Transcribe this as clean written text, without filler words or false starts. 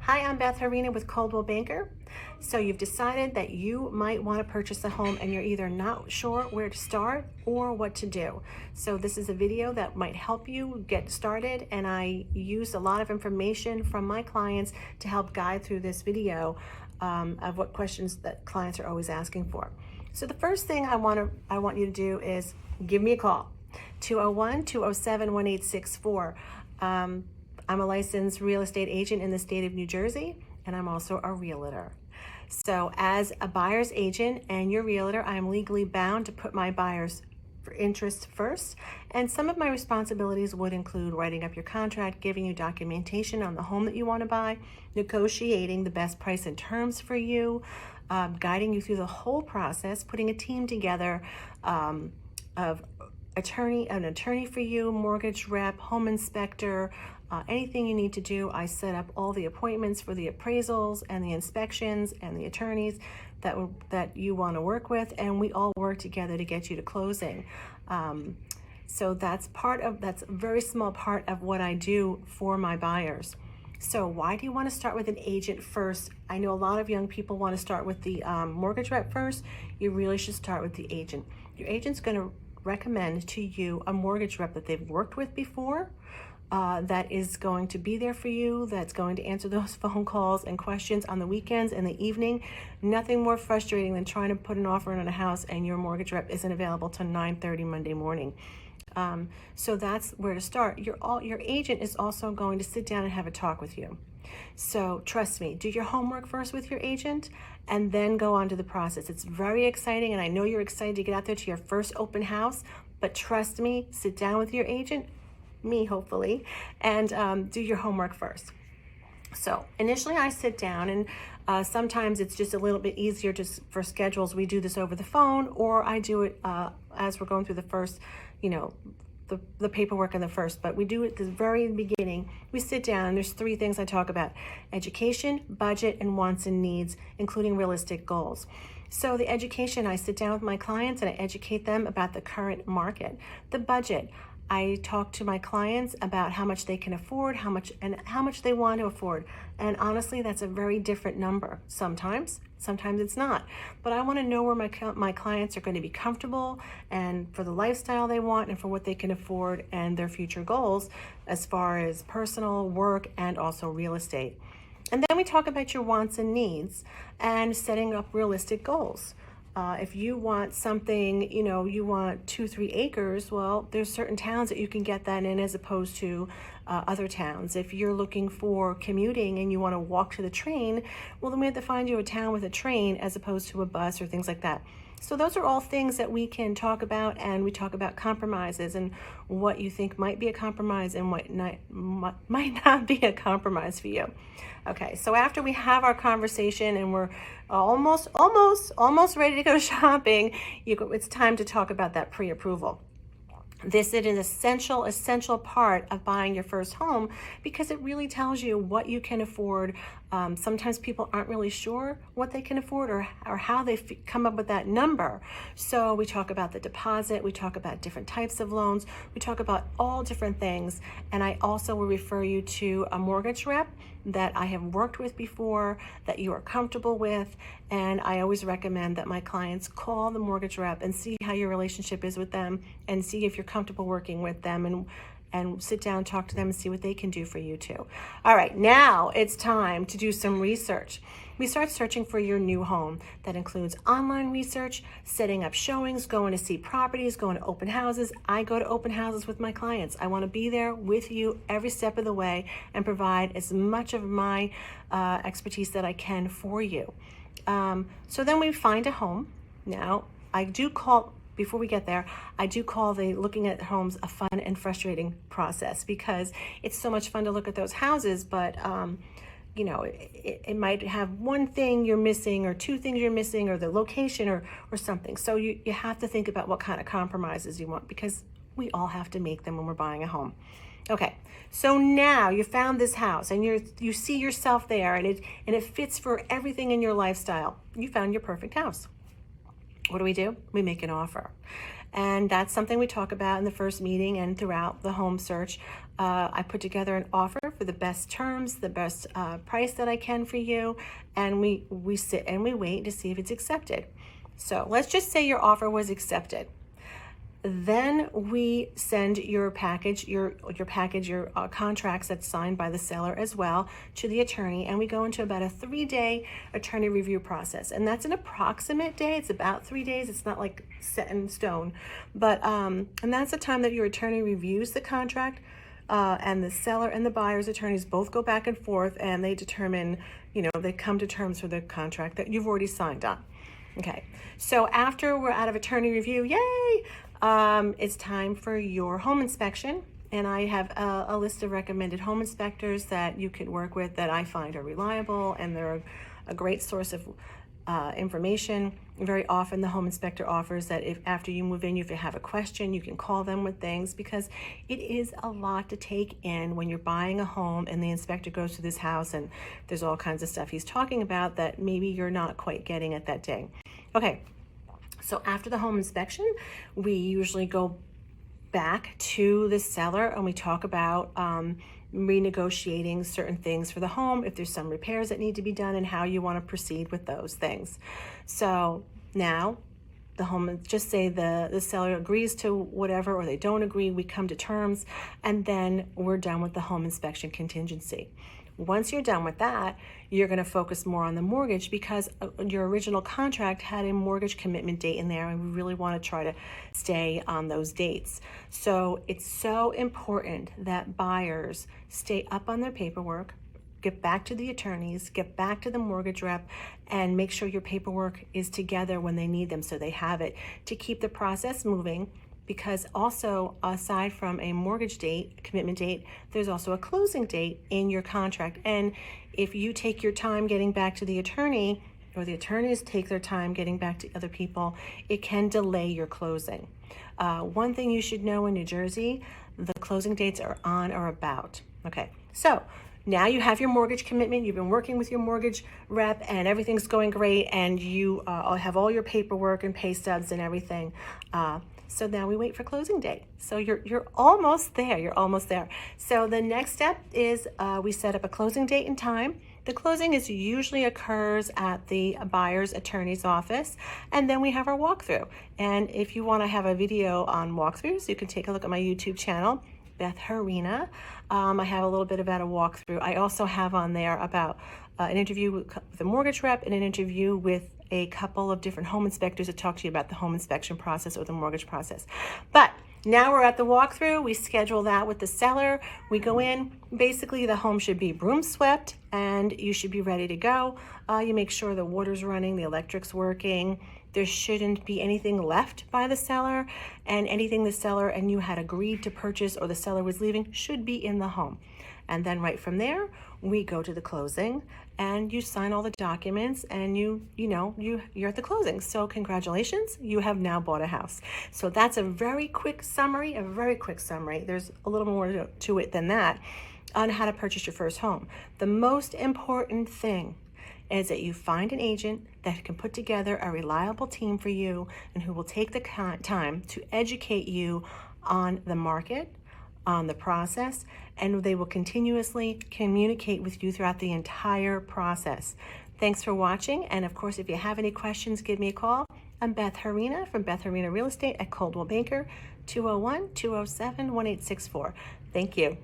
Hi, I'm Beth Herina with Coldwell Banker. So you've decided that you might want to purchase a home and you're either not sure where to start or what to do. So this is a video that might help you get started, and I use a lot of information from my clients to help guide through this video of what questions that clients are always asking for. So the first thing I want you to do is give me a call, 201-207-1864. I'm a licensed real estate agent in the state of New Jersey, and I'm also a realtor. So as a buyer's agent and your realtor, I'm legally bound to put my buyers' interests first. And some of my responsibilities would include writing up your contract, giving you documentation on the home that you want to buy, negotiating the best price and terms for you, guiding you through the whole process, putting a team together of an attorney for you, mortgage rep, home inspector, anything you need to do. I set up all the appointments for the appraisals and the inspections and the attorneys that you want to work with, and we all work together to get you to closing. So that's a very small part of what I do for my buyers. So why do you want to start with an agent first? I know a lot of young people want to start with the mortgage rep first. You really should start with the agent. Your agent's going to recommend to you a mortgage rep that they've worked with before, that is going to be there for you, that's going to answer those phone calls and questions on the weekends and the evening. Nothing more frustrating than trying to put an offer in on a house and your mortgage rep isn't available till 9:30 Monday morning. So that's where to start. Your agent is also going to sit down and have a talk with you. So trust me, do your homework first with your agent and then go on to the process. It's very exciting, and I know you're excited to get out there to your first open house, but trust me, sit down with your agent, me hopefully, and do your homework first. So initially I sit down, and sometimes it's just a little bit easier just for schedules. We do this over the phone, or I do it as we're going through the first, the paperwork in the first, but we do it at the very beginning. We sit down and there's three things I talk about: education, budget, and wants and needs, including realistic goals. So the education, I sit down with my clients and I educate them about the current market. The budget, I talk to my clients about how much they can afford, how much they want to afford. And honestly, that's a very different number. Sometimes it's not. But I want to know where my clients are going to be comfortable, and for the lifestyle they want, and for what they can afford, and their future goals as far as personal, work, and also real estate. And then we talk about your wants and needs and setting up realistic goals. If you want something, you want 2-3 acres, well, there's certain towns that you can get that in as opposed to other towns. If you're looking for commuting and you want to walk to the train, well, then we have to find you a town with a train as opposed to a bus or things like that. So those are all things that we can talk about, and we talk about compromises and what you think might be a compromise and what might not be a compromise for you. Okay, so after we have our conversation and we're almost ready to go shopping, it's time to talk about that pre-approval. This is an essential part of buying your first home, because it really tells you what you can afford. Sometimes people aren't really sure what they can afford or how they come up with that number. So we talk about the deposit, we talk about different types of loans, we talk about all different things. And I also will refer you to a mortgage rep that I have worked with before, that you are comfortable with. And I always recommend that my clients call the mortgage rep and see how your relationship is with them, and see if you're comfortable working with them, and sit down, talk to them, and see what they can do for you too. All right, now it's time to do some research. We start searching for your new home. That includes online research, setting up showings, going to see properties, going to open houses. I go to open houses with my clients. I want to be there with you every step of the way and provide as much of my expertise that I can for you. So then we find a home. Now, before we get there, I do call the looking at homes a fun and frustrating process, because it's so much fun to look at those houses, but it might have one thing you're missing or two things you're missing, or the location or something. So you have to think about what kind of compromises you want, because we all have to make them when we're buying a home. Okay, so now you found this house and you see yourself there, and it fits for everything in your lifestyle. You found your perfect house. What do? We make an offer. And that's something we talk about in the first meeting and throughout the home search. I put together an offer for the best terms, the best price that I can for you, and we sit and we wait to see if it's accepted. So let's just say your offer was accepted. Then we send your package, your contracts that's signed by the seller as well to the attorney, and we go into about a 3-day attorney review process. And that's an approximate day. It's about 3 days. It's not like set in stone, but and that's the time that your attorney reviews the contract, and the seller and the buyer's attorneys both go back and forth, and they determine, they come to terms for the contract that you've already signed on. Okay, so after we're out of attorney review, yay! It's time for your home inspection, and I have a list of recommended home inspectors that you can work with that I find are reliable, and they're a great source of information. Very often the home inspector offers that if after you move in, if you have a question, you can call them with things, because it is a lot to take in when you're buying a home and the inspector goes to this house and there's all kinds of stuff he's talking about that maybe you're not quite getting at that day. Okay. So after the home inspection, we usually go back to the seller and we talk about renegotiating certain things for the home, if there's some repairs that need to be done, and how you want to proceed with those things. So now the home, just say the seller agrees to whatever, or they don't agree, we come to terms, and then we're done with the home inspection contingency. Once you're done with that, you're going to focus more on the mortgage, because your original contract had a mortgage commitment date in there, and we really want to try to stay on those dates. So it's so important that buyers stay up on their paperwork, get back to the attorneys, get back to the mortgage rep, and make sure your paperwork is together when they need them, so they have it to keep the process moving. Because also, aside from a mortgage date, commitment date, there's also a closing date in your contract. And if you take your time getting back to the attorney, or the attorneys take their time getting back to other people, it can delay your closing. One thing you should know in New Jersey, the closing dates are on or about. Okay, so now you have your mortgage commitment, you've been working with your mortgage rep, and everything's going great, and you have all your paperwork and pay stubs and everything. So now we wait for closing date. So you're almost there. You're almost there. So the next step is we set up a closing date and time. The closing usually occurs at the buyer's attorney's office, and then we have our walkthrough. And if you want to have a video on walkthroughs, you can take a look at my YouTube channel, Beth Herina. I have a little bit about a walkthrough. I also have on there about an interview with the mortgage rep and an interview with a couple of different home inspectors to talk to you about the home inspection process or the mortgage process. But now we're at the walkthrough. We schedule that with the seller. We go in. Basically, the home should be broom swept, and you should be ready to go. You make sure the water's running, the electric's working. There shouldn't be anything left by the seller, and anything the seller and you had agreed to purchase or the seller was leaving should be in the home. And then right from there, we go to the closing, and you sign all the documents, and you're at the closing. So congratulations, you have now bought a house. So that's a very quick summary, There's a little more to it than that on how to purchase your first home. The most important thing is that you find an agent that can put together a reliable team for you, and who will take the time to educate you on the market, on the process, and they will continuously communicate with you throughout the entire process. Thanks for watching, and of course, if you have any questions, give me a call. I'm Beth Herina from Beth Herina Real Estate at Coldwell Banker, 201-207-1864. Thank you.